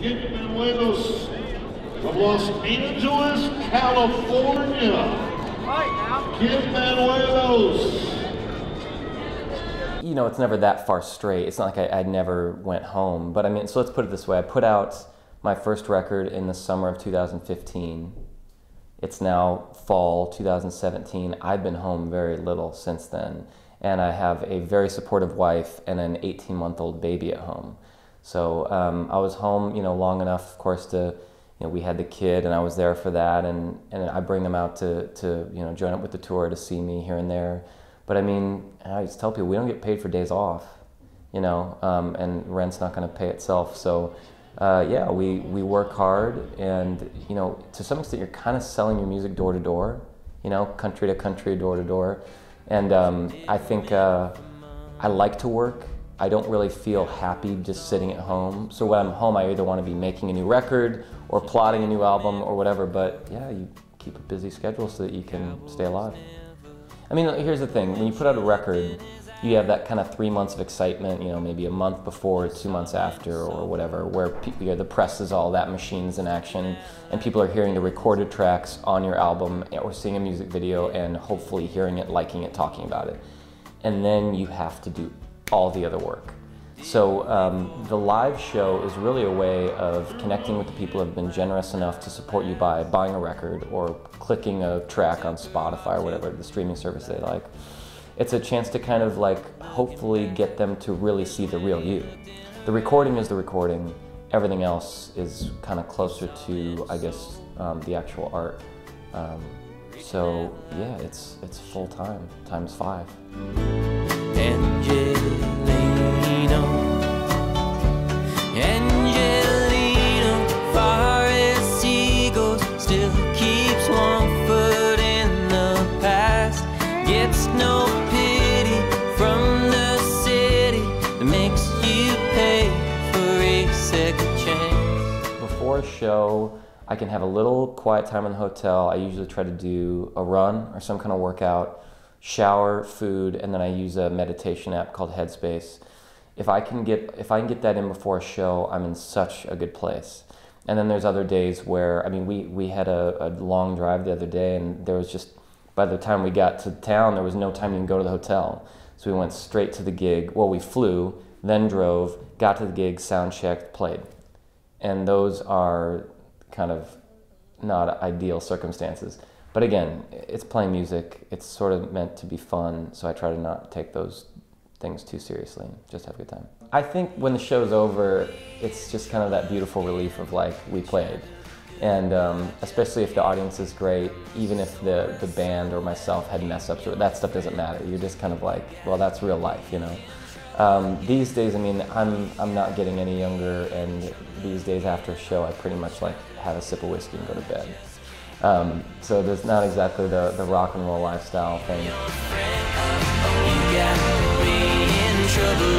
Que Buenos from Los Angeles, California. Que Buenos. You know, it's never that far straight. It's not like I never went home. But I mean, so let's put it this way. I put out my first record in the summer of 2015. It's now fall 2017. I've been home very little since then. And I have a very supportive wife and an 18-month-old baby at home. So I was home, you know, long enough, of course, to, you know, we had the kid and I was there for that. And I bring them out to you know, join up with the tour to see me here and there. But I mean, I just tell people we don't get paid for days off, you know, and rent's not going to pay itself. So yeah, we work hard, and you know, to some extent, you're kind of selling your music door to door, you know, country to country, door to door. And I think I like to work. I don't really feel happy just sitting at home. So when I'm home, I either want to be making a new record or plotting a new album or whatever. But yeah, you keep a busy schedule so that you can stay alive. I mean, here's the thing, when you put out a record, you have that kind of 3 months of excitement, you know, maybe a month before, 2 months after, or whatever, where you know, the press is all that, machines in action, and people are hearing the recorded tracks on your album, or seeing a music video, and hopefully hearing it, liking it, talking about it. And then you have to do all the other work. So the live show is really a way of connecting with the people who have been generous enough to support you by buying a record or clicking a track on Spotify or whatever, the streaming service they like. It's a chance to kind of like hopefully get them to really see the real you. The recording is the recording. Everything else is kind of closer to, I guess, the actual art. So yeah, it's full time, times 5. Angelina, far as eagles, still keeps one foot in the past. Gets no pity from the city that makes you pay for a second chance. Before a show, I can have a little quiet time in the hotel. I usually try to do a run or some kind of workout, shower, food, and then I use a meditation app called Headspace. If I can get that in before a show, I'm in such a good place. And then there's other days where, I mean, we had a long drive the other day, and there was just, by the time we got to town, there was no time to even go to the hotel. So we went straight to the gig. Well, we flew, then drove, got to the gig, sound checked, played. And those are kind of not ideal circumstances. But again, it's playing music. It's sort of meant to be fun, so I try to not take those things too seriously, just have a good time. I think when the show's over, it's just kind of that beautiful relief of like, we played. And especially if the audience is great, even if the band or myself had mess-ups, that stuff doesn't matter. You're just kind of like, well, that's real life, you know? These days, I mean, I'm not getting any younger, and these days after a show, I pretty much like have a sip of whiskey and go to bed. So there's not exactly the rock and roll lifestyle thing. Trouble